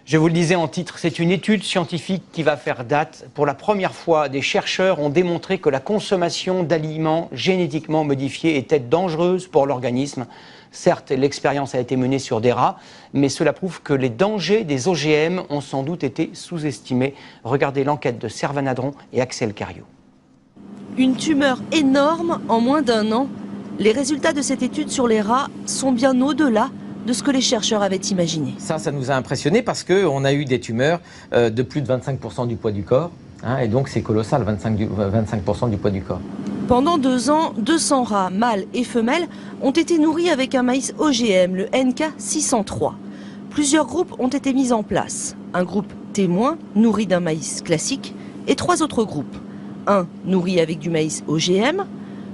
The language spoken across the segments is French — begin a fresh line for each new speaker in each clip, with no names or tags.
Je vous le disais en titre, c'est une étude scientifique qui va faire date. Pour la première fois, des chercheurs ont démontré que la consommation d'aliments génétiquement modifiés était dangereuse pour l'organisme. Certes, l'expérience a été menée sur des rats, mais cela prouve que les dangers des OGM ont sans doute été sous-estimés. Regardez l'enquête de Servan Nadron et Axel Cariou.
Une tumeur énorme en moins d'1 an. Les résultats de cette étude sur les rats sont bien au-delà de ce que les chercheurs avaient imaginé.
Ça nous a impressionné parce qu'on a eu des tumeurs de plus de 25% du poids du corps. Et donc c'est colossal, 25% du poids du corps.
Pendant 2 ans, 200 rats, mâles et femelles, ont été nourris avec un maïs OGM, le NK603. Plusieurs groupes ont été mis en place. Un groupe témoin, nourri d'un maïs classique, et 3 autres groupes. Un nourri avec du maïs OGM,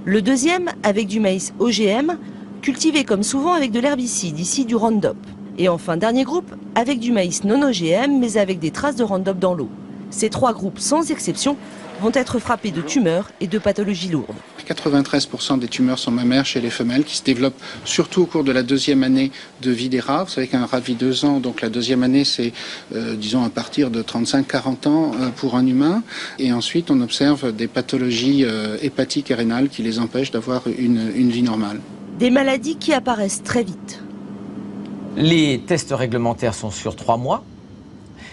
le deuxième avec du maïs OGM, cultivé comme souvent avec de l'herbicide, ici du Roundup. Et enfin, dernier groupe, avec du maïs non OGM, mais avec des traces de Roundup dans l'eau. Ces 3 groupes, sans exception, vont être frappés de tumeurs et de pathologies lourdes.
93% des tumeurs sont mammaires chez les femelles qui se développent surtout au cours de la 2e année de vie des rats. Vous savez qu'un rat vit 2 ans, donc la 2e année c'est disons à partir de 35-40 ans pour un humain. Et ensuite on observe des pathologies hépatiques et rénales qui les empêchent d'avoir une vie normale.
Des maladies qui apparaissent très vite.
Les tests réglementaires sont sur 3 mois.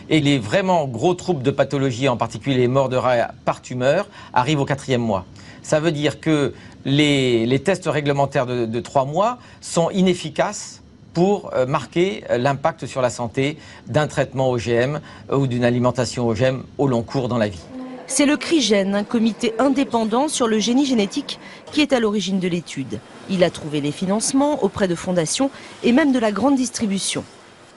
Et les vraiment gros troubles de pathologie, en particulier les morts de rats par tumeur, arrivent au 4e mois. Ça veut dire que les tests réglementaires de 3 mois sont inefficaces pour marquer l'impact sur la santé d'un traitement OGM ou d'une alimentation OGM au long cours dans la vie.
C'est le CRIGEN, un comité indépendant sur le génie génétique, qui est à l'origine de l'étude. Il a trouvé les financements auprès de fondations et même de la grande distribution.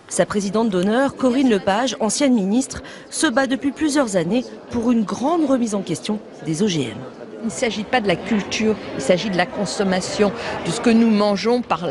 Sa présidente d'honneur, Corinne Lepage, ancienne ministre, se bat depuis plusieurs années pour une grande remise en question des OGM.
Il ne s'agit pas de la culture, il s'agit de la consommation, de ce que nous mangeons par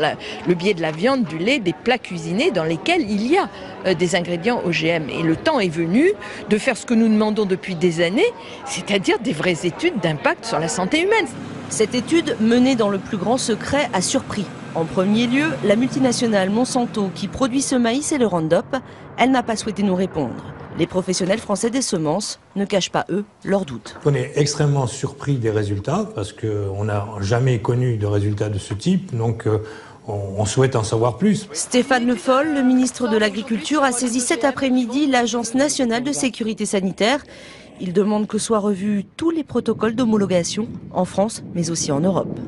le biais de la viande, du lait, des plats cuisinés dans lesquels il y a des ingrédients OGM. Et le temps est venu de faire ce que nous demandons depuis des années, c'est-à-dire des vraies études d'impact sur la santé humaine.
Cette étude, menée dans le plus grand secret, a surpris. En premier lieu, la multinationale Monsanto, qui produit ce maïs et le Roundup, elle n'a pas souhaité nous répondre. Les professionnels français des semences ne cachent pas, eux, leurs doutes.
On est extrêmement surpris des résultats parce qu'on n'a jamais connu de résultats de ce type, donc on souhaite en savoir plus.
Stéphane Le Foll, le ministre de l'Agriculture, a saisi cet après-midi l'Agence nationale de sécurité sanitaire. Il demande que soient revus tous les protocoles d'homologation en France, mais aussi en Europe.